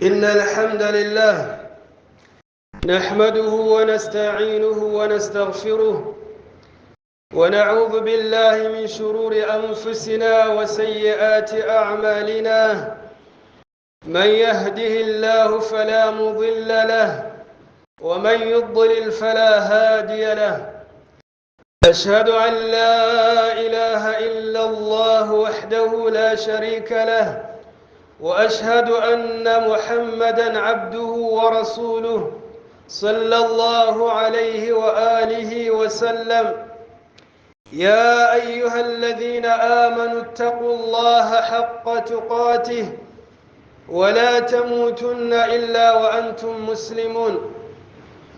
إن الحمد لله نحمده ونستعينه ونستغفره ونعوذ بالله من شرور أنفسنا وسيئات أعمالنا. من يهده الله فلا مضل له ومن يضلل فلا هادي له. أشهد أن لا إله إلا الله وحده لا شريك له، وأشهد أن محمدًا عبده ورسوله صلى الله عليه وآله وسلم. يا أيها الذين آمنوا اتقوا الله حق تقاته ولا تموتن إلا وأنتم مسلمون.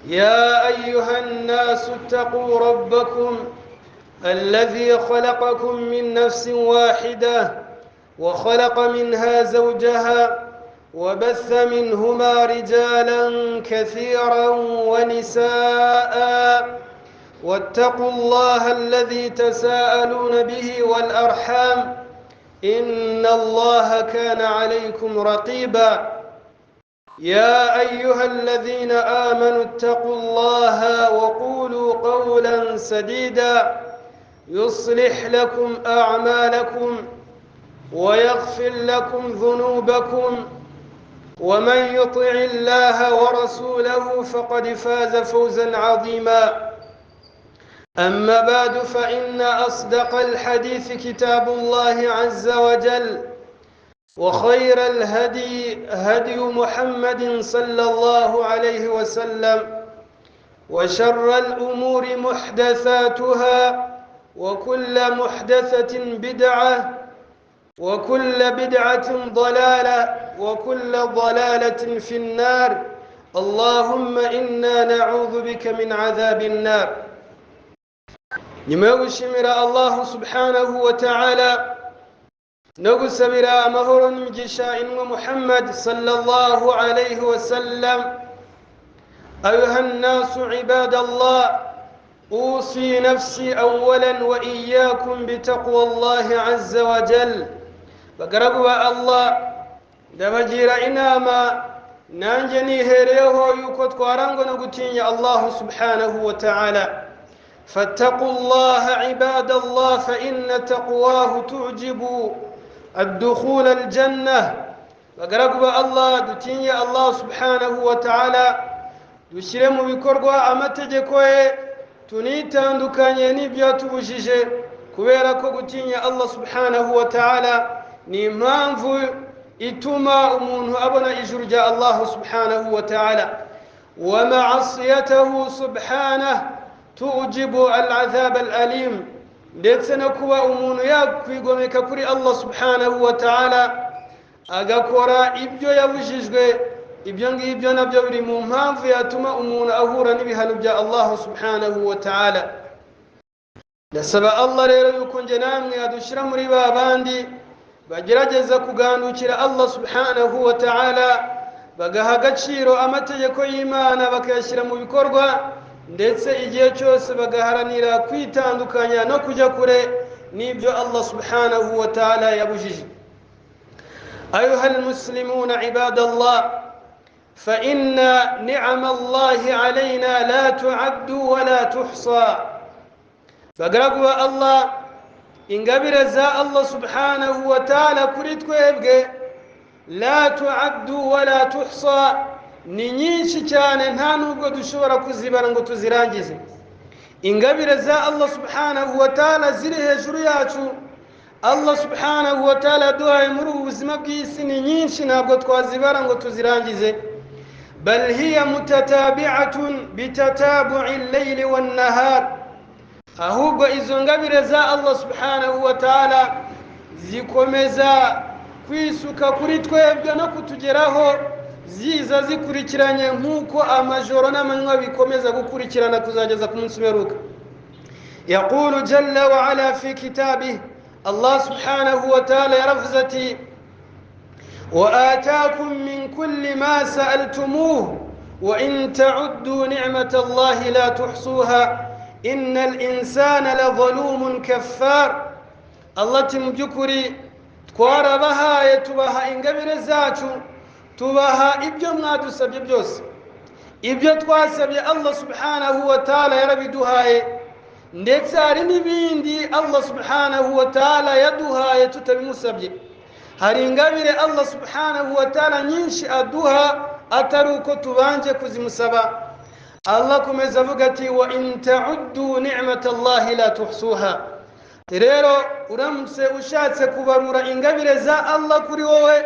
يا أيها الناس اتقوا ربكم الذي خلقكم من نفس واحدة وخلق منها زوجها وبث منهما رجالا كثيرا ونساء، واتقوا الله الذي تساءلون به والأرحام إن الله كان عليكم رقيبا. يا أيها الذين آمنوا اتقوا الله وقولوا قولا سديدا يصلح لكم أعمالكم ويغفر لكم ذنوبكم، ومن يطع الله ورسوله فقد فاز فوزا عظيما. أما بعد، فإن أصدق الحديث كتاب الله عز وجل، وخير الهدي هدي محمد صلى الله عليه وسلم، وشر الأمور محدثاتها، وكل محدثة بدعة، وكل بدعة ضلالة، وكل ضلالة في النار. اللهم إنا نعوذ بك من عذاب النار. نموشمر الله سبحانه وتعالى نقسمر مهر مجشاء ومحمد صلى الله عليه وسلم. أيها الناس عباد الله، أوصي نفسي أولا وإياكم بتقوى الله عز وجل. بقربوا الله دمجير إنما نانجني هيريه يكوت قرانغو نغتيني الله سبحانه وتعالى. فاتقوا الله عباد الله، فإن تقواه تعجب الدخول الجنة. بقربوا الله دتيني الله سبحانه وتعالى دشرم بكرغوا أمتجكوه tunitandukanye n'ibyatubujije kubera ko gutinya Allah subhanahu wa ta'ala ni impamvu ituma umuntu abona ijuru rya Allah subhanahu wa ta'ala. Wa ma'asiyatahu subhanahu tujibu al'adhab al'alim, ndetse no kuba umuntu yakwigomeka kuri Allah subhanahu wa ta'ala agakora ibyo yabujijwe, ibyo ngibyo nabyo biri mu mpamvu yatuma umuntu ahura n'ibihano bya Allah subhanahu wa ta'ala. Ndasaba Allah rero yuko nje namwe adushira muri ba bandi bagerageza kugandukira Allah subhanahu wa ta'ala, bagaha agaciro amategeko y'Imana bakayashyira mu bikorwa, ndetse igihe cyose bagaharanira kwitandukanya no kujya kure n'ibyo Allah subhanahu wa ta'ala yabujije. Ayuha almuslimuna ibadallah, فإن نعم الله علينا لا تعد ولا تحصى. فقرقوا الله إنقبر زاء الله سبحانه وتعالى كريت كويبقى لا تعد ولا تحصى. نينيش كان نانو قد شورا كزبرا قد تزرانجز. إنقبر زاء الله سبحانه وتعالى زره جرياتو الله سبحانه وتعالى دعا يمرو وزمبقي سنينيش نابقى كوازبرا قد تزرانجز. بل هي متتابعة بتتابع الليل والنهار. أهوب إذن رزاء الله سبحانه وتعالى zikomeza kwisuka kuri twebwe no kutugeraho, ziza zikurikiranye nk'uko amajoro n'amanywa bikomeza gukurikirana kuzageza ku munsi w'imperuka. يقول جل وعلا في كتابه، الله سبحانه وتعالى يرفزتي وآتاكم من كل ما سألتموه وإن تعدوا نعمة الله لا تحصوها إن الإنسان لظلوم كفار. الله تمجكري twarabahaye tubaha ingabire zacu tubaha ibyo mwadusabye byose. Ibyo twasabye Allah subhanahu wa ta'ala yarabiduhaye, ndetse hari n'ibindi Allah subhanahu wa ta'ala yaduhaye tutabimusabye. Hari ingabire Allah subhanahu wa ta'ala nyinshi aduha atari uko tubanje kuzimusaba. Allah kumeza avuga ati wa in ta'uddu ni'matallahi la tuhsuha. Rero uramutse ushatse kubarura ingabire za Allah kuri wowe,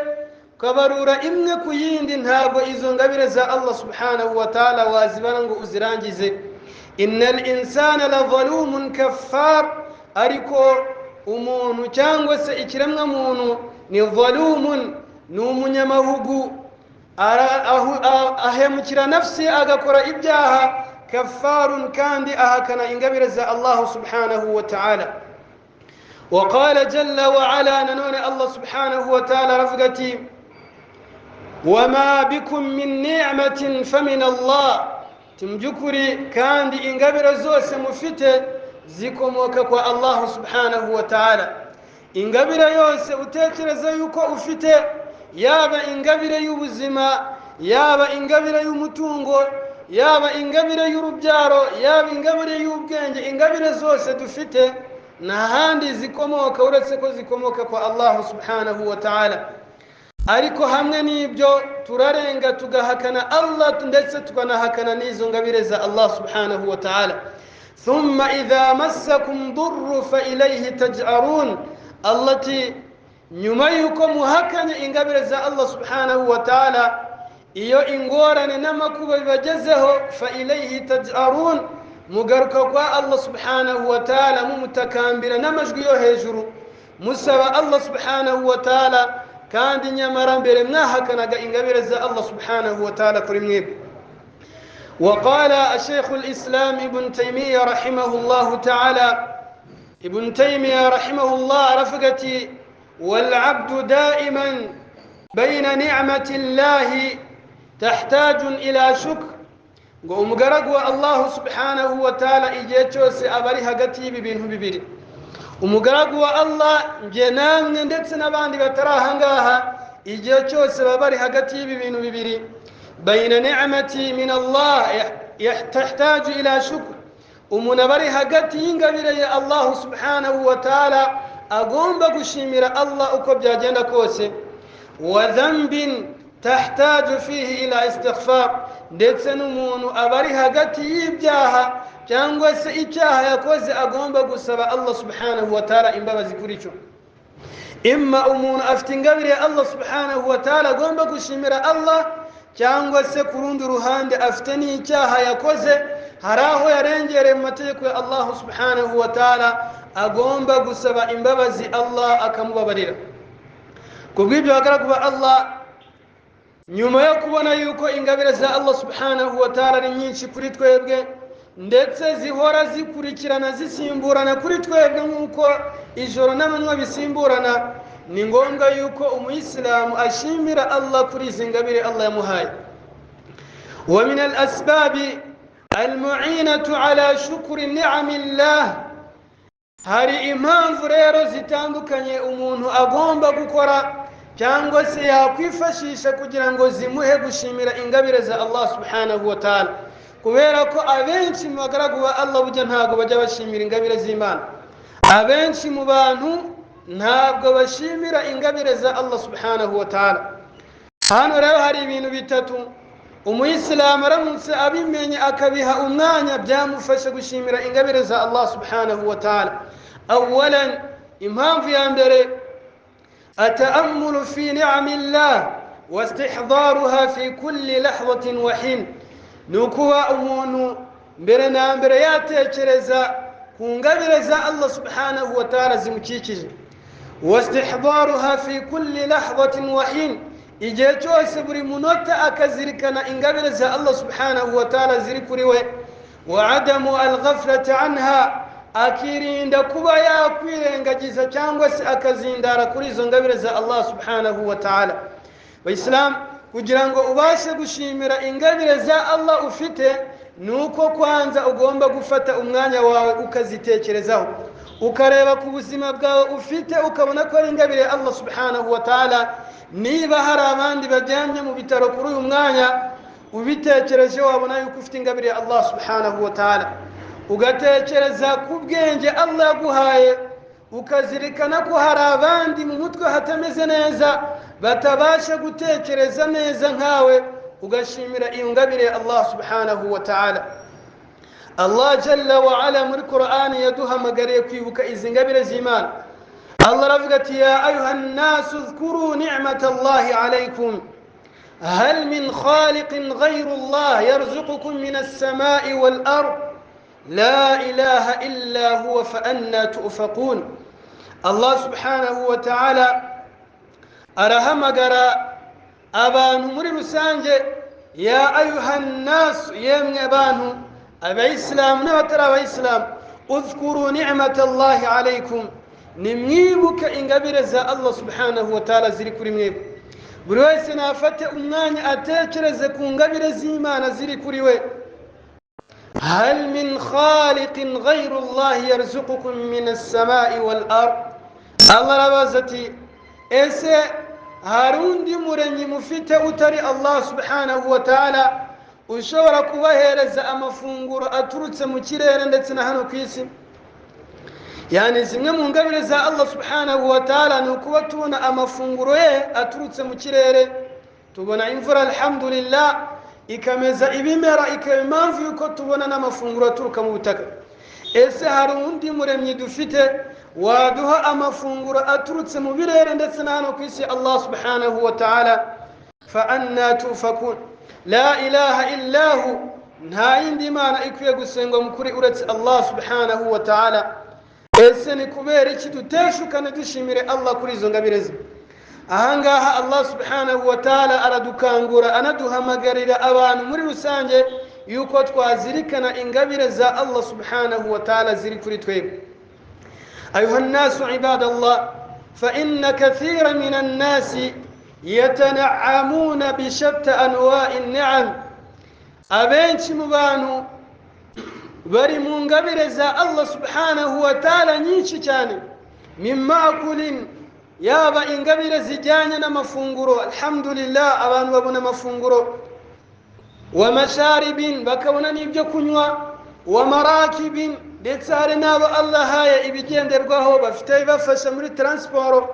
ukabarura imwe ku yindi, ntabwo izo ngabire za Allah subhanahu wa ta'ala wazibara ngo uzirangize. Innal insana la zalumun kaffar, ariko umuntu cyangwa se ikiremwa muntu ni zalumun, ni umunyamahugu, ahemukira nafsi agakora ibyaha, kaffarun kandi ahakana ingabire za Allah subhanahu wa ta'ala. وقال جل وعلا ننون الله سبحانه وتعالى رفقتي وما بكم من نعمة فمن الله. تمجكري كان دي إنقبر زوس مفته زيكم وككوا الله سبحانه وتعالى. إنقبر يوس وتاتر زيكو أفته يابا إنقبر يوزما، يابا إنقبر يمتونغو، يابا إنقبر يربجارو، يابا إنقبر يوبجنج. إنقبر زوس دفته nahandi zikomoka uretse ko zikomoka kwa Allah subhanahu wa ta'ala. Ariko hamwe n'ibyo turarenga tugahakana Allah, ndetse tukanahakana n'izo ngabire za Allah subhanahu wa ta'ala. Thumma idha massakum durru fa ilayhi taj'arun. Allati nyuma yuko muhakanye ingabire za Allah subhanahu wa ta'ala, iyo ingorane n'amakuba bibagezeho, fa ilayhi taj'arun, mugaruka kwa Allah subhanahu wa ta'ala mumutakambira n'amajwi yo hejuru musaba Allah subhanahu wa ta'ala, kandi nyamara mbere mwahakanaga ingabire za Allah subhanahu wa ta'ala kuri mwebwe. وقال الشيخ الإسلام ابن تيمية رحمه الله تعالى، ابن تيمية رحمه الله رفقتي والعبد دائما بين نعمة الله تحتاج إلى شكر. ngo umugaragu wa Allah subhanahu wa ta'ala igihe cyose abari hagati y'ibintu bibiri. Umugaragu wa Allah nge namwe ndetse n'abandi batarahangaha igihe cyose babari hagati y'ibintu bibiri, bayina ni'mati min Allah yahtaju ila shukr. Umuntu abari hagati y'ingabire ya Allah subhanahu wa ta'ala agomba gushimira Allah uko byagenda kose, wa dhanbin tahtaju fihi ila istighfar, ndetse n'umuntu abari hagati y'ibyaha cyangwa se icyaha yakoze agomba gusaba Allah subhanahu wa ta'ala imbabazi kuri cyo. Imma umuntu afite ingabire ya Allah subhanahu wa ta'ala agomba gushimira Allah, cyangwa se ku rundi ruhande afite n'icyaha yakoze, hari aho yarengereye mu mategeko ya Allah subhanahu wa ta'ala, agomba gusaba imbabazi Allah akamubabarira. Kubw'ibyo bagaragu ba Allah, nyuma yo kubona yuko ingabire za Allah subhanahu wa ta'ala ari nyinshi kuri twebwe, ndetse zihora zikurikirana zisimburana kuri twebwe nk'uko ijoro n'amanywa bisimburana, ni ngombwa yuko umuyisilamu ashimira Allah kuri izi ngabire Allah yamuhaye. Wa min al-asbabi al-mu'inatu ala shukri ni'amillah, hari impamvu rero zitandukanye umuntu agomba gukora cyangwa se yakwifashisha kugira ngo zimuhe gushimira ingabire za Allah subhanahu wa ta'ala. Kubera ko abenshi mu bagaragu ba Allah burya ntabwo bajya bashimira ingabire z'Imana. Abenshi mu bantu ntabwo bashimira ingabire za Allah subhanahu wa ta'ala. Hano rero hari ibintu bitatu umuyisilamu aramutse abimenye akabiha umwanya byamufasha gushimira ingabire za Allah subhanahu wa ta'ala. Awalan, impamvu ya mbere, التأمل في نعم الله واستحضارها في كل لحظة وحين. نكوا أمونو برنا بريات كرزا كونغبرزا الله سبحانه وتعالى زمكيكي، واستحضارها في كل لحظة وحين. إجاتو سبري منوتا أكزركنا إنغبرزا الله سبحانه وتعالى زركريوه، وعدم الغفلة عنها akirinda kuba yakwirengagiza cyangwa se akazindara kuri izo ngabire za Allah subhanahu wa ta'ala. Bayislam, kugira ngo ubashe gushimira ingabire za Allah ufite, nuko kwanza ugomba gufata umwanya wawe ukazitekerezaho, ukareba ku buzima bwawe ufite ukabona ko ari ingabire Allah subhanahu wa ta'ala. Niba hari abandi bajyanye mu bitaro kuri uyu mwanya ubitekereje wabona yuko ufite ingabire Allah subhanahu wa ta'ala, ugatekereza ku bwenge Allah yaguhaye, ukazirikana ko hari abandi mu mutwe hatameze neza batabasha gutekereza neza nkawe, ugashimira iyo ngabire Allah subhanahu wa ta'ala. Allah jalla wa ala muri Qur'ani yaduhamagariye kwibuka izi ngabire z'Imana. Allah aravuga ati ya ayuhan nasu uzkuru ni'matallahi alaykum hal min khaliqin ghayru Allah yarzuqukum minas samai wal ard la ilaha illa huwa fa anna tu'faqun. Allah subhanahu wa ta'ala arahamagara abantu muri rusange, ya ayuhan nasu, yemwe abantu abayisilamu n'abatari abayisilamu, uzkuru ni'matallahi alaykum, nimwibuke ingabire za Allah subhanahu wa ta'ala ziri kuri mwebwe. Buri wese nafate umwanya atekereze ku ngabire z'Imana ziri kuri we. hal min khaliqin ghayru Allah yarzuqukum minas samai wal ard. Allah arabaza ati ese hari undi muremyi mufite utari Allah subhanahu wa ta'ala ushobora kubahereza amafunguro aturutse mu kirere ndetse na hano ku isi? Yani zimwe mu ngabire za Allah subhanahu wa ta'ala ni ukuba tubona amafunguro ye aturutse mu kirere, tubona imvura alhamdulillah ikameza ibimera, ikaba impamvu yuko tubona n'amafunguro aturuka mu butaka. Ese hari undi muremyi dufite waduha amafunguro aturutse mu birere ndetse na hano ku isi? Allah subhanahu wa ta'ala fa anna tufakun, la ilaha illa hu, nta yindi mana ikwiye gusengwa mukuri uretse Allah subhanahu wa ta'ala. Ese ni kubera iki tuteshukane dushimire Allah kuri izo ngabire ze? Ahangaha Allah subhanahu wa ta'ala aradukangura, anaduhamagarira abantu muri rusange yuko twazirikana ingabire za Allah subhanahu wa ta'ala ziri kuri twebwe. أيها الناس عباد الله فإن كثيرا من الناس يتنعمون بشتى أنواع النعم. أبنش مبانو bari mu ngabire za Allah subhanahu wa ta'ala nyinshi cyane, mimma akulin, yaba ingabire zijyanye n'amafunguro, alhamdulillah abantu babona amafunguro, wa masharibin, bakabona n'ibyo kunywa, wa marakibin, ndetse hari n'abo Allah haye ibigenderwaho bafite bafasha muri transport,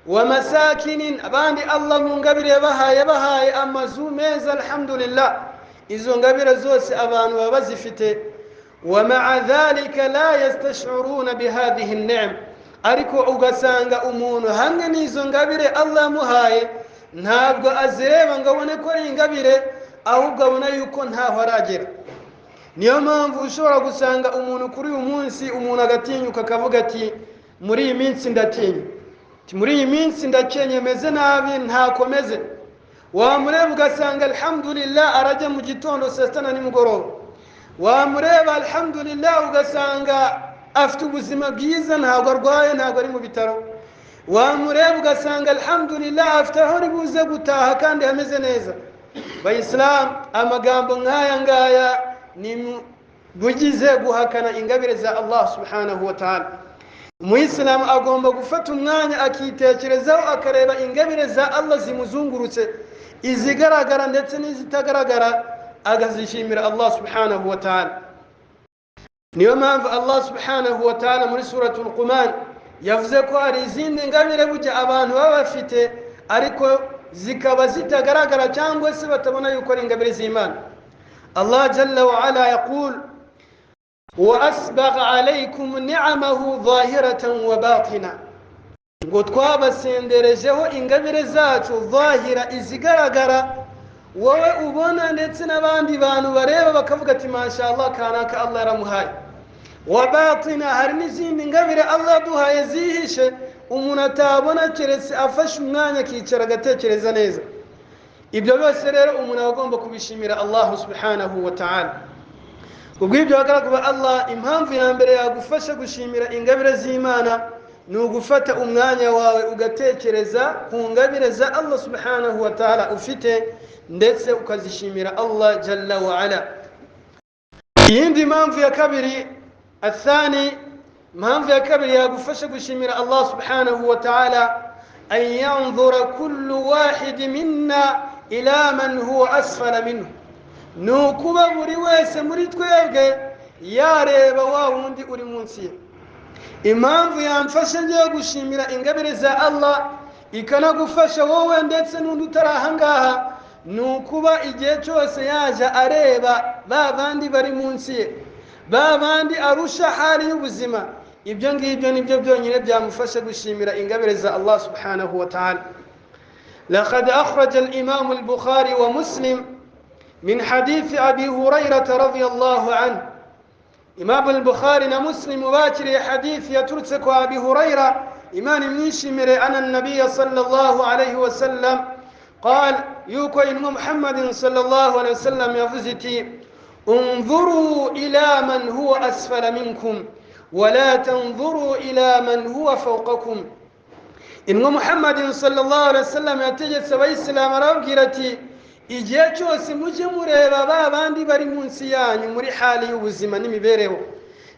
wa masakinin, abandi Allah mu ngabire bahaye amazu meza, alhamdulillah. Izo ngabire zose abantu baba bazifite, wa ma'a dhalika la yastash'uruna bihadhihi an-ni'am, ariko ugasanga umuntu hamwe n'izo ngabire Allah muhaye ntabwo azireba ngo abone ko ari ingabire, ahubwo abona yuko ntaho aragera. Niyo mpamvu ushobora gusanga umuntu kuri uyu munsi umuntu agatinyuka akavuga ati muri iyi minsi ndatinya, muri iyi minsi ndakenye, meze nabi, ntakomeze. Wamureba ugasanga alhamdulillah arajya mu gitondo saa sita na nimugoroba, wamureba alhamdulillah ugasanga afite ubuzima bwiza, ntabwo arwaye, ntabwo ari mu bitaro. Wamureba ugasanga alhamdulillah afite aho ari buze gutaha kandi hameze neza. Bayisilamu, amagambo nk'aya ngaya ni bugize guhakana ingabire za Allah subhanahu wa ta'ala. Umuyisilamu agomba gufata umwanya akitekerezaho, akareba ingabire za Allah zimuzungurutse, izigaragara ndetse n'izitagaragara, agazishimira Allah subhanahu wa ta'ala. Niyo mpamvu Allah subhanahu wa ta'ala muri suratul Luqman yavuze ko hari izindi ngabire burya abantu baba bafite ariko zikaba zitagaragara cyangwa se batabona yuko ari ingabire z'Imana. Allah jalla wa ala yaqul wa asbagha alaykum ni'amahu zahiratan wa batina, ngo twabasenderejeho ingabire zacu zahira, izigaragara wowe ubona ndetse n'abandi bantu bareba bakavuga ati masha Allah kanaka Allah yaramuhaye, wa batina, hari n'izindi ngabire Allah duhaye zihishe umuntu atabona keretse afashe umwanya akicara agatekereza neza. Ibyo byose rero umuntu agomba kubishimira Allah subhanahu wa ta'ala. Ubwibyo hagaragara Allah, impamvu ya mbere yagufasha gushimira ingabire z'Imana ni ugufata umwanya wawe ugatekereza ku ngabire za Allah subhanahu wa ta'ala ufite, ndetse ukazishimira Allah jalla wa ala. Iyindi mpamvu ya kabiri, athani mpamvu ya kabiri yagufasha gushimira Allah subhanahu wa ta'ala an yanzura kullu wahid minna ila man huwa asfala minhu, nukuba buri wese muri twebwe yareba wa wundi uri munsi ye. Impamvu yamfasha ngiye gushimira ingabire za Allah ikanagufasha wowe ndetse n'undi utarahangaha, nukuba igihe cyose yaje areba ba bandi bari munsi ye, ba bandi arusha hali y'ubuzima. Ibyo ngibyo nibyo byonyine byamufasha gushimira ingabire za Allah subhanahu wa ta'ala. لقد أخرج الإمام البخاري ومسلم من حديث أبي هريرة رضي الله عنه. إمام البخاري ومسلم باكر حديث يترسك أبي هريرة إمام نيشمر أن النبي صلى الله عليه وسلم قال يوكو إن محمد صلى الله عليه وسلم يفزتي انظروا إلى من هو أسفل منكم ولا تنظروا إلى من هو فوقكم. إن محمد صلى الله عليه وسلم يتجد سبا إسلام رابقرتي igihe cyose mujye mureba ba bandi bari munsi yanyu muri hali y'ubuzima n'imibereho.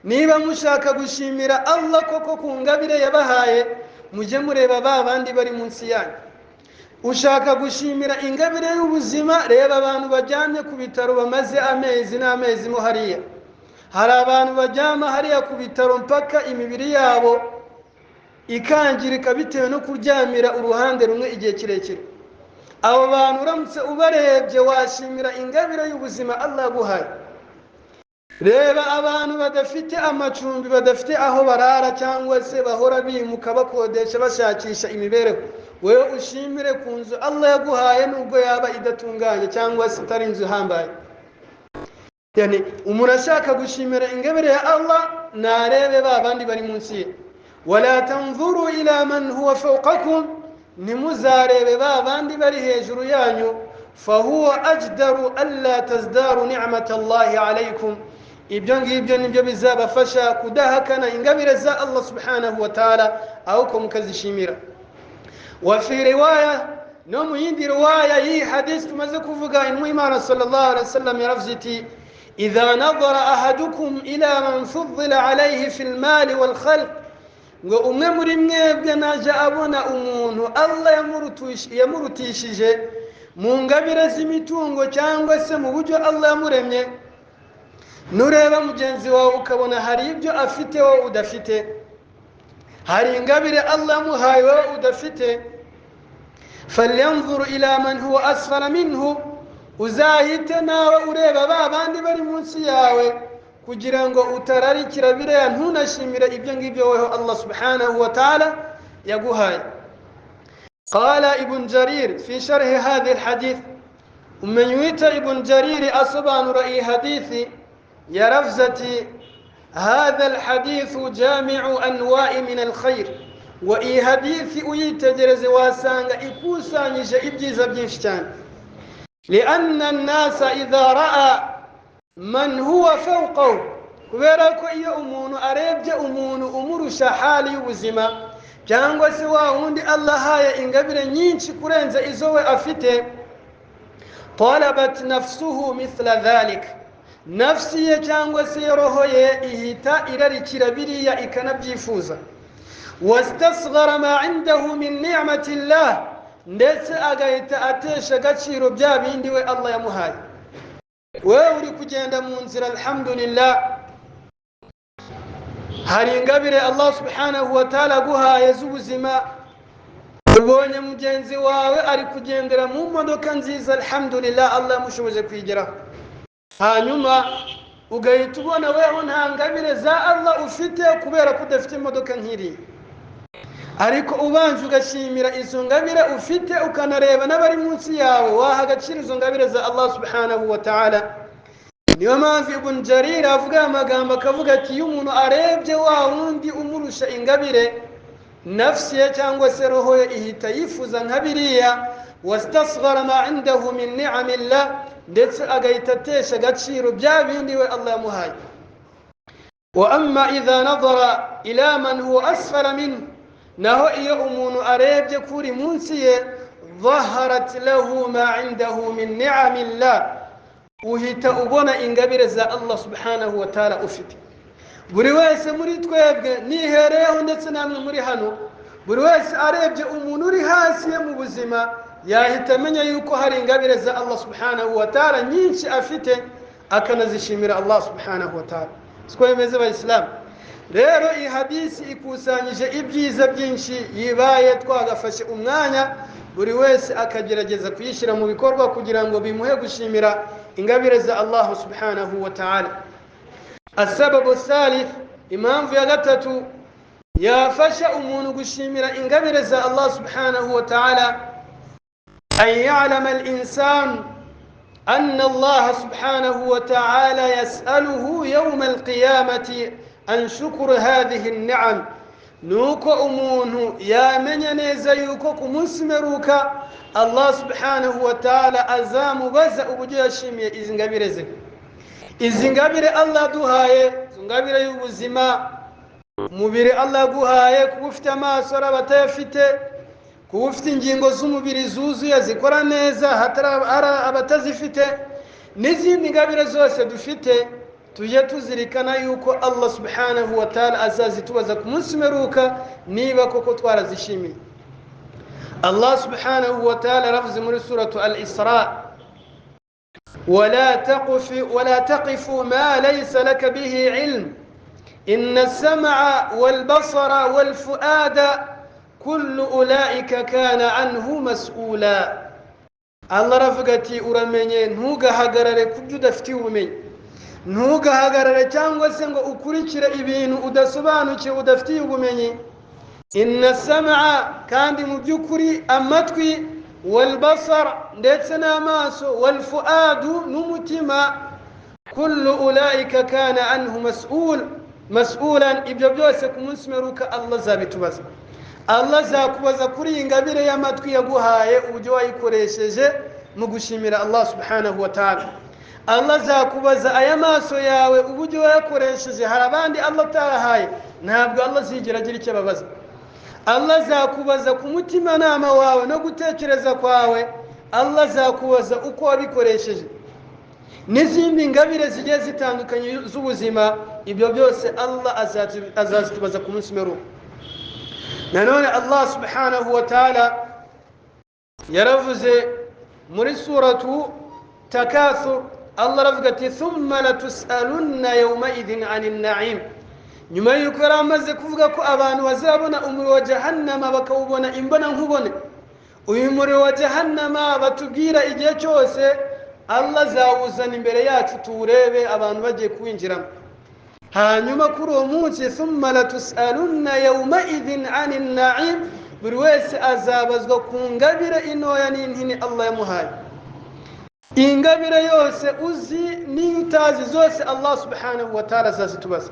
Niba mushaka gushimira Allah koko ku ngabire yabahaye, mujye mureba ba bandi bari munsi yanyu. Ushaka gushimira ingabire y'ubuzima, reba abantu bajyamye ku bitaro bamaze amezi n'amezi mo hariya. Hari abantu bajyama hariya ku bitaro mpaka imibiri yabo ikangirika bitewe no kuryamira uruhande rumwe igihe kirekire. Abo bantu uramutse ubarebye washimira ingabire y'ubuzima Allah yaguhaye. Reba abantu badafite amacumbi, badafite aho barara cyangwa se bahora bimuka bakodesha bashakisha imibereho, wewe ushimire ku nzu Allah yaguhaye nubwo yaba idatunganye cyangwa se itari inzu hambaye. Yani umuntu ashaka gushimira ingabire ya Allah narebe ba bandi bari munsi ye. Wala tanzuru ila man huwa fawqakum, nimuzarebe ba bandi bari hejuru yanyu. Fahuwa ajdaru alla tazdaru ni'matallahi alaykum. Ibyo ngibyo nibyo bizabafasha kudahakana ingabire za Allah subhanahu wa ta'ala ahubwo mukazishimira. Wa fi riwaya, no mu yindi riwaya yi hadith tumaze kuvuga, intumwa Imana sallallahu alaihi wasallam yaravuze iti idha nadhara ahadukum ila man fuddila alayhi fil mali wal khalq, ngo umwe muri mwebwe naja abona umuntu Allah yamurutishije mu ngabire z'imitungo cyangwa se mu buryo Allah yamuremye, nureba mugenzi wawe ukabona hari ibyo afite wowe udafite, hari ingabire Allah yamuhaye wowe udafite, falyanzuru ila man huwa asfala minhu, uzahite nawe ureba ba bandi bari munsi yawe kugira ngo utararikira bireya ntunashimire ibyo ngibyo weho Allah subhanahu wa ta'ala yaguhaye. قال ابن جرير في شرح هذا الحديث, ومن يويت ابن جرير أصبان رأي حديثي يرفزتي هذا الحديث جامع أنواع من الخير, وإي حديثي ويتجرز واسانغ إكوسان يجئبجي زبينشتان, لأن الناس إذا رأى من هو فوقه, kuberako iyo umuntu arebye umuntu umurusha hali y'ubuzima cyangwa se wa wundi Allah haye ingabire nyinshi kurenza izo we afite, talabat nafsuhu mithla dhalik, nafsi ye cyangwa se roho ye ihita irarikira biriya ikanabyifuza. Wastasghara ma indahu min ni'mati Allah, ndetse agahita atesha agaciro bya bindi we Allah yamuhaye. Wewe uri kugenda mu nzira alhamdulillah, hari ingabire Allah subhanahu wa ta'ala guhaye z'ubuzima, ubonye mugenzi wawe ari kugendera mu modoka nziza alhamdulillah Allah yamushoboje kwigeraho, hanyuma ugahita ubona wewe nta ngabire za Allah ufite kubera ko udafite imodoka nk'iri, ariko ubanje ugashimira izo ngabire ufite ukanareba n'abari munsi yawe, waha agaciro izo ngabire za Allah subhanahu wa ta'ala. Niyo mpamvu Ibn Jarir avuga amagambo akavuga ati iyo umuntu arebye wa wundi umurusha ingabire, nafsi ye cyangwa se roho ye ihita yifuza nka biriya. Wastasghara ma indahu min ni'amillah, ndetse agahita atesha agaciro bya bindi we Allah yamuhaye. Wa amma idha nadhara ila man huwa asfala minhu, naho iyo umuntu arebye kuri munsi ye, dhaharat lahu ma indahu min ni'amillah, uhita ubona ingabire za Allah subhanahu wa ta'ala ufite. buri wese muri twebwe nihereyeho ndetse namwe muri hano, buri wese arebye umuntu uri hasi ye mu buzima yahita amenya yuko hari ingabire za Allah subhanahu wa ta'ala nyinshi afite, akanazishimira Allah subhanahu wa ta'ala. Siko bimeze abayisilamu. Rero iyi hadisi ikusanyije ibyiza byinshi, yibaye twagafashe umwanya buri wese akagerageza kuyishyira mu bikorwa kugira ngo bimuhe gushimira ingabire za Allah subhanahu wa ta'ala. Asababu thalith, impamvu ya gatatu yafasha umuntu gushimira ingabire za Allah subhanahu wa ta'ala, an ya'lama al-insan anna Allah subhanahu wa ta'ala yas'aluhu yawm al-qiyamati an shukr hadhihi an-ni'am. Nuko umuntu yamenya neza yuko ku munsi mperuka Allah subhanahu wa ta'ala azamubaza uburyo yashimiye izi ngabire ze. Izi ngabire Allah duhaye, ingabire y'ubuzima, umubiri Allah guhaye, kuba ufite amaso abatayafite, kuba ufite ingingo z'umubiri zuzuye zikora neza hatari abatazifite, n'izindi ngabire zose dufite, tujye tuzirikana yuko Allah subhanahu wa ta'ala azazitubaza ku munsi mperuka niba koko twarazishimiye. Allah subhanahu wa ta'ala ravuze muri suratu al-Isra, ولا تقف ما ليس لك به علم إن السمع والبصر والفؤاد كل أولئك كان عنه مسؤولا. الله رفقتي uramenye ntugahagarare kubyo udafitiye ubumenyi, ntugahagarare cyangwa se ngo ukurikire ibintu udasobanukiwe udafitiye ubumenyi. Inna sam'a, kandi mu by'ukuri amatwi, والبصر ndetse n'amaso, والفؤاد n'umutima, كل أولئك كان عنه مسؤولا. ibyo byose ku munsi mperuka Allah azabitubaza. Allah azakubaza kuri ingabire y'amatwi yaguhaye uburyo wayikoresheje mu gushimira Allah subhanahu wa ta'ala. Allah azakubaza aya maso yawe uburyo wayakoresheje, hari abandi Allah atahaye, ntabwo Allah azigera agira icyo ababaza. Allah azakubaza ku mutima nama wawe no gutekereza kwawe, Allah azakubaza uko wabikoresheje. N'izindi ngabire zigiye zitandukanye z'ubuzima, ibyo byose Allah azazitubaza ku munsi mperuka. Nanone Allah subhanahu wa ta'ala yaravuze muri suratu Takathur, Allah aravuga ati thumma latus'alunna yawma idhin 'anil na'im. Nyuma yuko yari amaze kuvuga ko abantu bazabona umuriro wa jahannama bakawubona imbona nkubone, uyu muriro wa jahannama batubwira igihe cyose Allah azawuzana imbere yacu tuwurebe abantu bagiye kuwinjiramo. Hanyuma kuri uwo munsi thumma latus'alunna yawma idhin 'anil na'im, buri wese azabazwa ku ngabire intoya n'inini Allah yamuhaye. Ingabire yose uzi n'utazi zose Allah subhanahu wa ta'ala azazitubaza.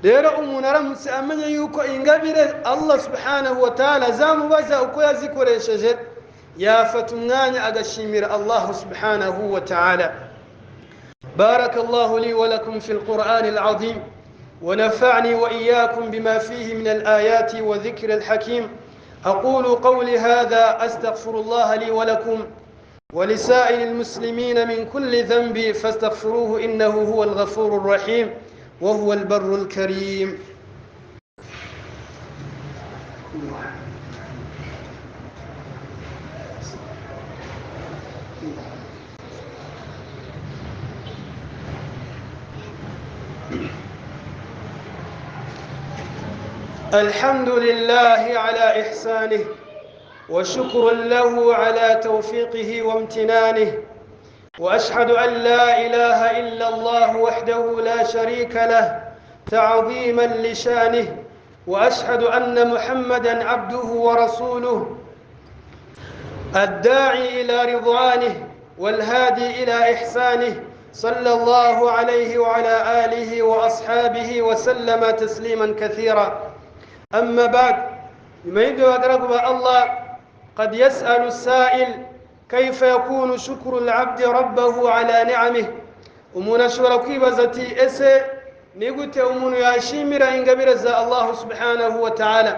Rero umuntu aramutse amenye yuko ingabire Allah subhanahu wa ta'ala azamubaza uko yazikoresheje, yafata umwanya agashimira Allah subhanahu wa ta'ala. بارك الله لي ولكم في القرآن العظيم ونفعني وإياكم بما فيه من الآيات وذكر الحكيم. أقول قولي هذا أستغفر الله لي ولكم ولسائر المسلمين من كل ذنب فاستغفروه إنه هو الغفور الرحيم وهو البر الكريم. الحمد لله على إحسانه وشكر له على توفيقه وامتنانه، وأشهد أن لا إله إلا الله وحده لا شريك له تعظيما لشانه، وأشهد أن محمدا عبده ورسوله الداعي إلى رضوانه والهادي إلى إحسانه، صلى الله عليه وعلى آله وأصحابه وسلم تسليما كثيرا. أما بعد، يميد وقرب الله قد يسأل السائل كيف يكون شكر العبد ربه على نعمه. ومن شركي بزتي أسي نقول ومن ياشمر إن قبر الله سبحانه وتعالى،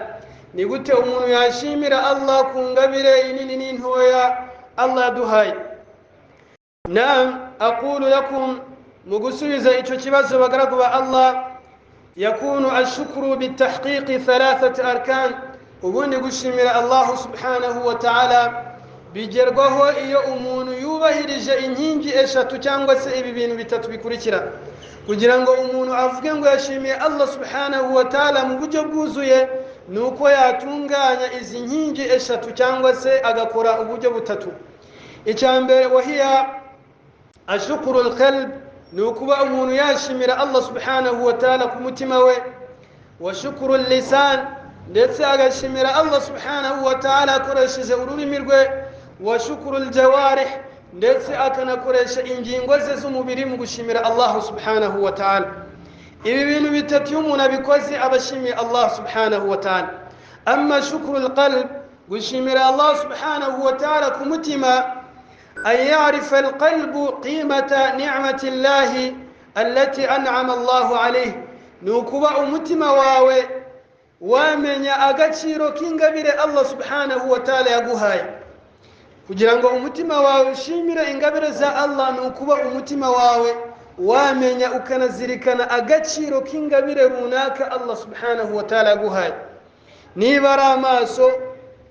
نقول ومن ياشمر الله كن قبر إنين هو يا الله دهاي. نعم أقول لكم مقصود زي تشبس وقرب الله يكون الشكر بالتحقيق 3 أركان ubundi gushimira Allah subhanahu wa ta'ala bigerwaho iyo umuntu yubahirije inkingi eshatu cyangwa se ibi bintu bitatu bikurikira kugira ngo umuntu avuge ngo yashimiye Allah subhanahu wa ta'ala mu buryo bwuzuye nuko yatunganya izi nkingi eshatu cyangwa se agakora uburyo butatu icyambere wahiya ashukuru alqalb nukuba umuntu yashimira Allah subhanahu wa ta'ala ku mutima we wa shukuru lisan ndetse agashimira Allah subhanahu wa ta'ala akoresheje ururimi rwe wa shukuru aljawarih ndetse akanakoresha ingingo ze z'umubiri mu gushimira Allah subhanahu wa ta'ala ibi bintu bitatu umuntu abikoze abashimiye Allah subhanahu wa ta'ala amma shukuru alqalb gushimira Allah subhanahu wa ta'ala ku mutima أن يعرف القلب قيمة نعمة الله التي أنعم الله عليه نوكوبا أمتما واوي ومن أغتشيرو كينغبير الله سبحانه وتعالى يقوهاي kugirango umutima wawe ushimire ingabire za Allah nukuba umutima wawe wamenya ukanazirikana agaciro k'ingabire runaka Allah subhanahu wa ta'ala yaguhaye niba ari amaso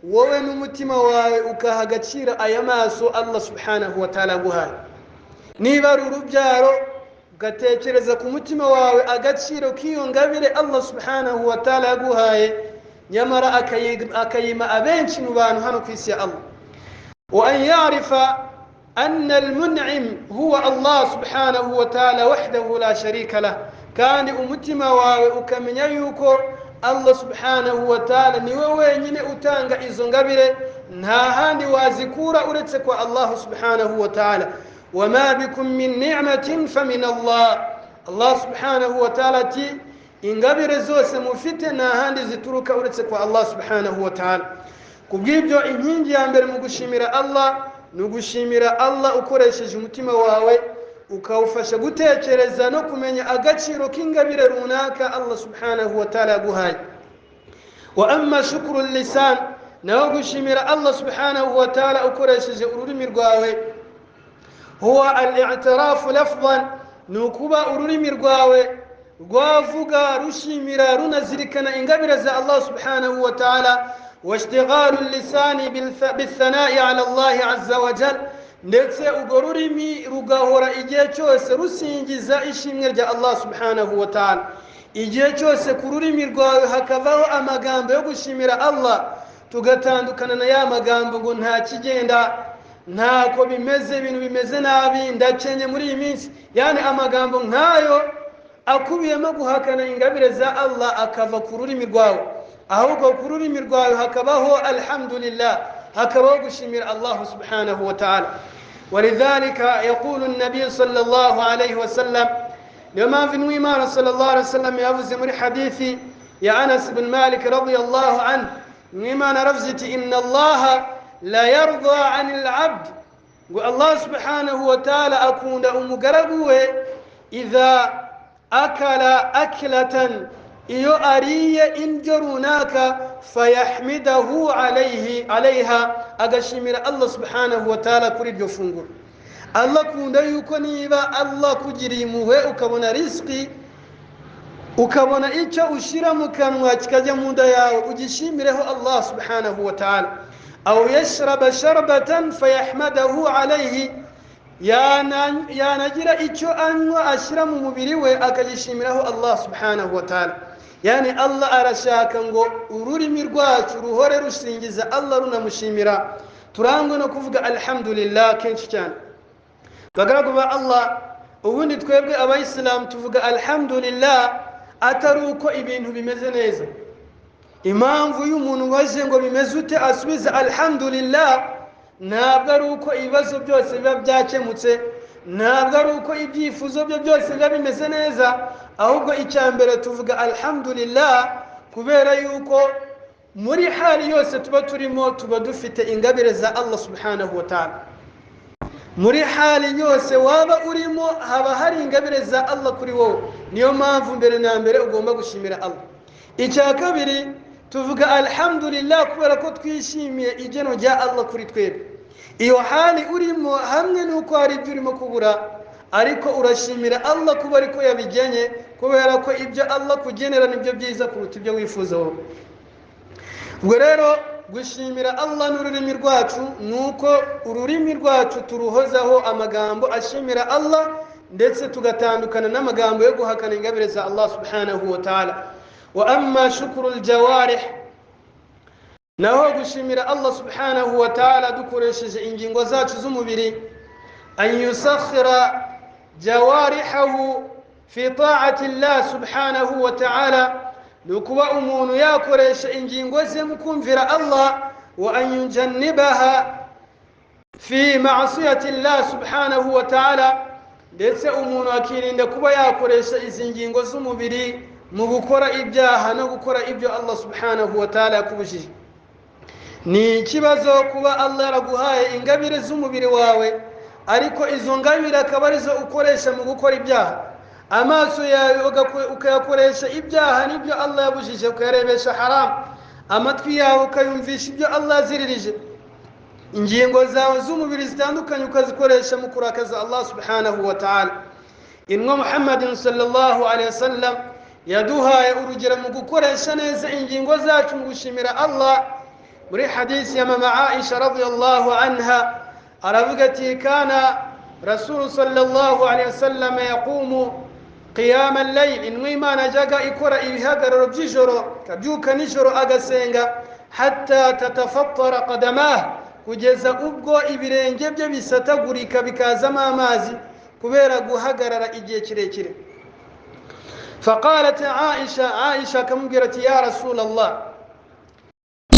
wowe n'umutima wawe ukaha agaciro aya maso Allah subhanahu wa ta'ala yaguhaye niba ari urubyaro ugatekereza ku mutima wawe agaciro k'iyo ngabire Allah subhanahu wa ta'ala yaguhaye nyamara akayima abenshi mu bantu hano ku isi ya Allah وأن يعرف أن المنعم هو الله سبحانه وتعالى وحده لا شريك له كان أمتما وكمن يوكو الله سبحانه وتعالى نيوين أتانغ إزنغبره نهاهان وازكورا أرتكو الله سبحانه وتعالى وما بكم من نعمة فمن الله سبحانه وتعالى تي إنغبر زوس مفت نهاهان زتروك أرتكو الله سبحانه وتعالى kubw'ibyo inkingi ya mbere mu gushimira Allah no gushimira Allah ukoresheje umutima wawe ukawufasha gutekereza no kumenya agaciro k'ingabire runaka Allah subhanahu wa ta'ala yaguhaye wa amma shukru lisan naho gushimira Allah subhanahu wa ta'ala ukoresheje ururimi rwawe huwa al-i'tiraf lafzan nukuba ururimi rwawe rwavuga rushimira runazirikana ingabire za Allah subhanahu wa ta'ala واشتغال اللسان بالثناء على الله عز وجل ndetse ugo rurimi rugahora igihe cyose rusingiza ishimwe rya Allah subhanahu wa ta'ala igihe cyose ku rurimi rwawe hakavaho amagambo yo gushimira Allah tugatandukana na ya magambo ngo nta kigenda ntako bimeze ibintu bimeze nabi ndakenye muri iyi minsi yani amagambo nkayo akubiyemo guhakana ingabire za Allah akava ku rurimi rwawe ahubwo ku rurimi rwawe hakabaho alhamdulillah hakabaho gushimira Allah subhanahu wa ta'ala ولذلك يقول النبي صلى الله عليه وسلم لما في الإمام صلى الله عليه وسلم يفز من حديث يا أنس بن مالك رضي الله عنه إيمان رفزت إن الله لا يرضى عن العبد والله سبحانه وتعالى أكون مقربه إذا أكل أكلة iyo ariye indyo runaka fayahmidahu alaiha agashimira Allah subhanahu wa ta'ala kuri iryo funguro Allah kunda yuko niba Allah kugiriye impuhwe ukabona riziki ukabona icyo ushira mu kanwa kikajya mu nda yawe ugishimireho Allah subhanahu wa ta'ala aw yashraba sharbatan fayahmadahu alaihi yanagira icyo anywa ashyira mu mubiri we akagishimiraho Allah subhanahu wa ta'ala yani Allah arashaka ngo ururimi rwacu ruhore rusingiza Allah runamushimira turangwe no kuvuga alhamdulillah kenshi cyane bagaragu ba Allah ubundi twebwe abayisilamu tuvuga alhamdulillah atari uko ibintu bimeze neza impamvu y'umuntu waje ngo bimeze ute asubiza alhamdulillah ntabwo ari uko ibibazo byose biba byakemutse ntabwo ari uko ibyifuzo bye byose biba bimeze neza ahubwo icyambere tuvuga alhamdulillah kubera yuko muri hali yose tuba turimo tuba dufite ingabire za Allah subhanahu wa ta'ala muri hali yose waba urimo haba hari ingabire za Allah kuri wowe niyo mpamvu mbere na mbere ugomba gushimira Allah icya kabiri tuvuga alhamdulillah kubera ko twishimiye igeno rya Allah kuri twebwe iyo hali urimo hamwe nuko hari ibyo urimo kubura ariko urashimira Allah kuba ariko yabigenye kubera ko ibyo Allah kugenera nibyo byiza kuruta ibyo wifuza wowe. Ubwo rero gushimira Allah n'ururimi rwacu nuko ururimi rwacu turuhozaho amagambo ashimira Allah ndetse tugatandukana n'amagambo yo guhakana ingabire za Allah subhanahu wa ta'ala. Wa amma shukrul jawarih, naho gushimira Allah subhanahu wa ta'ala dukoresheje ingingo zacu z'umubiri, an yusakhira jawarihahu fi ta'ati Allah subhanahu wa ta'ala, nukuba umuntu yakoresha ingingo ze mu kumvira Allah, wa an yujannibaha fi ma'siyati Allah subhanahu wa ta'ala, ndetse umuntu akirinda kuba yakoresha izi ngingo z'umubiri mu gukora ibyaha no gukora ibyo Allah subhanahu wa ta'ala yakubujije. Ni ikibazo kuba Allah yaraguhaye ingabire z'umubiri wawe, ariko izo ngabire akaba arizo ukoresha mu gukora ibyaha. Amaso yawe ukayakoresha ibyaha n'ibyo Allah yabujije, ukayarebesha haram. Amatwi yawe ukayumvisha ibyo Allah yaziririje. Ingingo zawe z'umubiri zitandukanye ukazikoresha mu kurakaza Allah subhanahu wa ta'ala. Inwa Muhammadin sallallahu alaihi wasallam yaduhaye urugero mu gukoresha neza ingingo zacu mu gushimira Allah. Muri hadisi ya mama Aisha radhiyallahu anha aravuga ati, kana Rasul sallallahu alaihi wasallam yaqumu qiyam al-layl, inwa Imana jaga ikora ibihagararo by'ijoro, kabyuka nijoro agasenga, hatta tatafattara qadamah, kugeza ubwo ibirenge bye bisatagurika bikazamo amazi kubera guhagarara igihe kirekire. فقالت عائشة كمبيرة يا رسول الله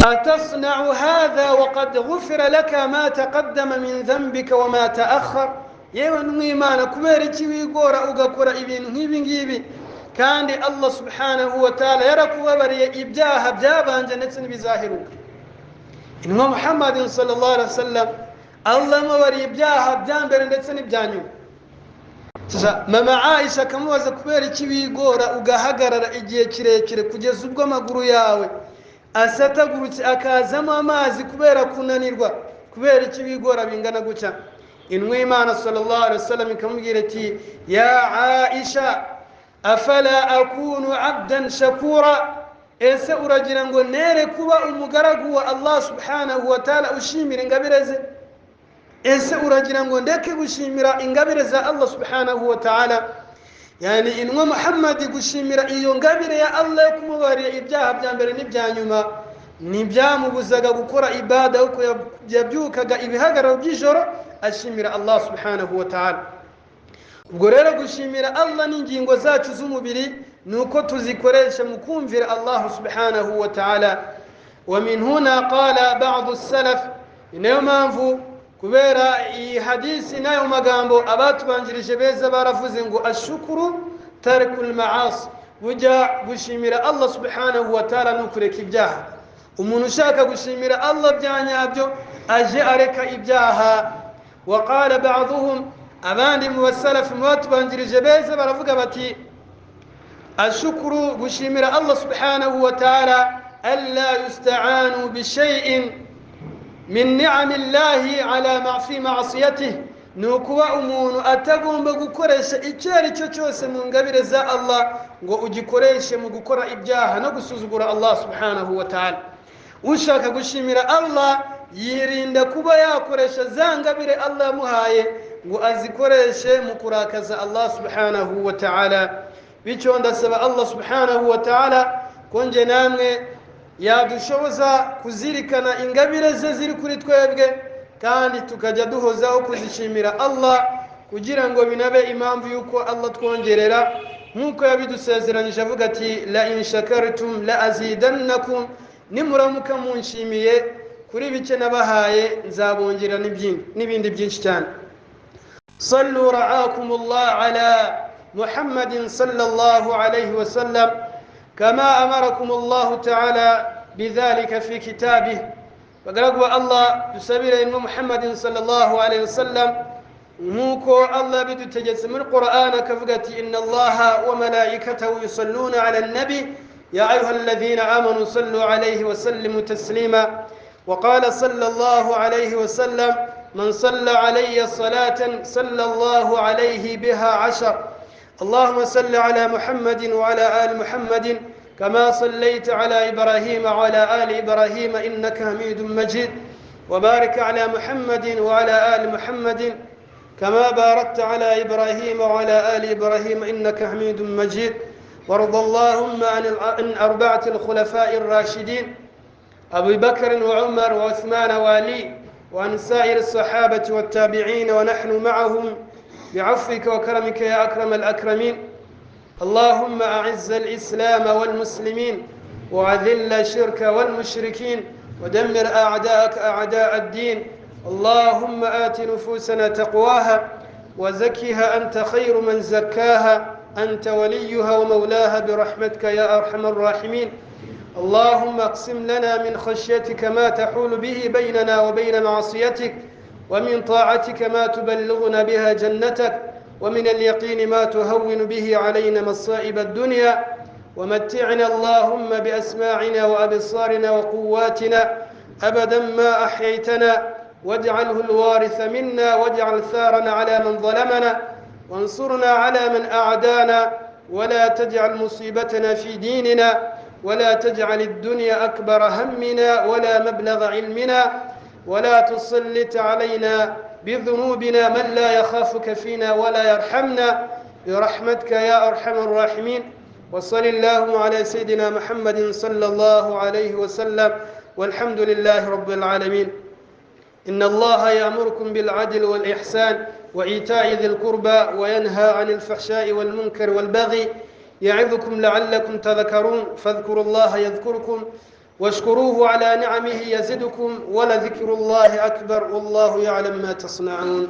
أتصنع هذا وقد غفر لك ما تقدم من ذنبك وما تأخر؟ yewe n'Imana kubera iki wigora ugakora ibintu nk'ibi ngibi kandi Allah subhanahu wa ta'ala yarakubabariye ibyaha byabanje ndetse n'ibizaheruka. Inwa Muhammadin sallallahu alaihi wasallam Allah amubariye ibyaha bya mbere ndetse n'ibyanyuma. Sasa mama Aisha kamubaza kubera iki wigora ugahagarara igihe kirekire kugeza ubwo amaguru yawe asatagurutse akazamo amazi kubera kunanirwa, kubera iki wigora bingana gutya? Inwa Imana sallallahu alaihi wasallam ikamubwira ati, ya Aisha afala akunu abdan shakura, ese uragira ngo nere kuba umugaragu wa Allah subhanahu wa ta'ala ushimira ingabire ze? Ese uragira ngo ndeke gushimira ingabire za Allah subhanahu wa ta'ala? Yani inwa Muhammad gushimira iyo ngabire ya Allah yo kumubarira ibyaha bya mbere n'ibya nyuma nibyamubuzaga gukora ibada, uko yabyukaga ibihagararo by'ijoro ashimira Allah subhanahu wa ta'ala. Ubwo rero gushimira Allah n'ingingo zacu z'umubiri nuko tuzikoresha mu kumvira Allah subhanahu wa ta'ala. Wa min huna qala ba'd as-salaf, inayo mpamvu kubera iyi hadisi nayo magambo abatubanjirije beza baravuze ngo ashukuru tarikul ma'asi, bujya gushimira Allah subhanahu wa ta'ala nukureka ibyaha. Umuntu ushaka gushimira Allah byanyabyo aje areka ibyaha. Wa qala ba'dhum, abandi mu basalaf mu batubanjirije beza baravuga bati ashukuru gushimira Allah subhanahu wa ta'ala alla yusta'anu bi shay'in min ni'amillahi ala fi ma'siyatihi, nukuba umuntu atagomba gukoresha icyo ari cyo cyose mu ngabire za Allah ngo ugikoreshe mu gukora ibyaha no gusuzugura Allah subhanahu wa ta'ala. Ushaka gushimira Allah yirinda kuba yakoresha za ngabire Allah yamuhaye ngo azikoreshe mu kurakaza Allah subhanahu wa ta'ala. Bityo ndasaba Allah subhanahu wa ta'ala konje namwe yadushoboza kuzirikana ingabire ze ziri kuri twebwe, kandi tukajya duhozaho kuzishimira Allah kugira ngo binabe impamvu yuko Allah twongerera, nkuko yabidusezeranyije avuga ati, la in shakartum la azidannakum, nimuramuka munshimiye kuri bike nabahaye nzabongera n'ibindi byinshi cyane. Sallu ra'akumullah ala Muhammadin sallallahu alayhi wa sallam كما أمركم الله تعالى بذلك في كتابه. فقالوا الله تسبيل إن محمد صلى الله عليه وسلم موكو الله بدو تجسم القرآن كفقتي إن الله وملائكته يصلون على النبي يا أيها الذين آمنوا صلوا عليه وسلموا تسليما. وقال صلى الله عليه وسلم من صلى علي صلاة صلى الله عليه بها 10. اللهم صل على محمد وعلى آل محمد كما صليت على إبراهيم وعلى آل إبراهيم إنك حميد مجيد، وبارك على محمد وعلى آل محمد كما باركت على إبراهيم وعلى آل إبراهيم إنك حميد مجيد. وارض اللهم عن أربعة الخلفاء الراشدين أبي بكر وعمر وعثمان وعلي، وعن سائر الصحابة والتابعين ونحن معهم بعفوك وكرمك يا أكرم الأكرمين. اللهم أعز الإسلام والمسلمين وأذل الشرك والمشركين ودمر أعداءك أعداء الدين. اللهم آت نفوسنا تقواها وزكها أنت خير من زكاها، أنت وليها ومولاها برحمتك يا أرحم الراحمين. اللهم اقسم لنا من خشيتك ما تحول به بيننا وبين معصيتك، ومن طاعتك ما تبلغنا بها جنتك، ومن اليقين ما تهون به علينا مصائب الدنيا. ومتعنا اللهم بأسماعنا وأبصارنا وقواتنا أبدا ما أحييتنا، واجعله الوارث منا، واجعل ثارنا على من ظلمنا، وانصرنا على من أعدانا، ولا تجعل مصيبتنا في ديننا، ولا تجعل الدنيا أكبر همنا ولا مبلغ علمنا، ولا تسلط علينا بذنوبنا من لا يخافك فينا ولا يرحمنا برحمتك يا أرحم الراحمين. وصل اللهم على سيدنا محمد صلى الله عليه وسلم، والحمد لله رب العالمين. إن الله يأمركم بالعدل والإحسان وإيتاء ذي القربى وينهى عن الفحشاء والمنكر والبغي، يعظكم لعلكم تذكرون. فاذكروا الله يذكركم واشكروه على نعمه يزدكم، ولذكر الله أكبر والله يعلم ما تصنعون.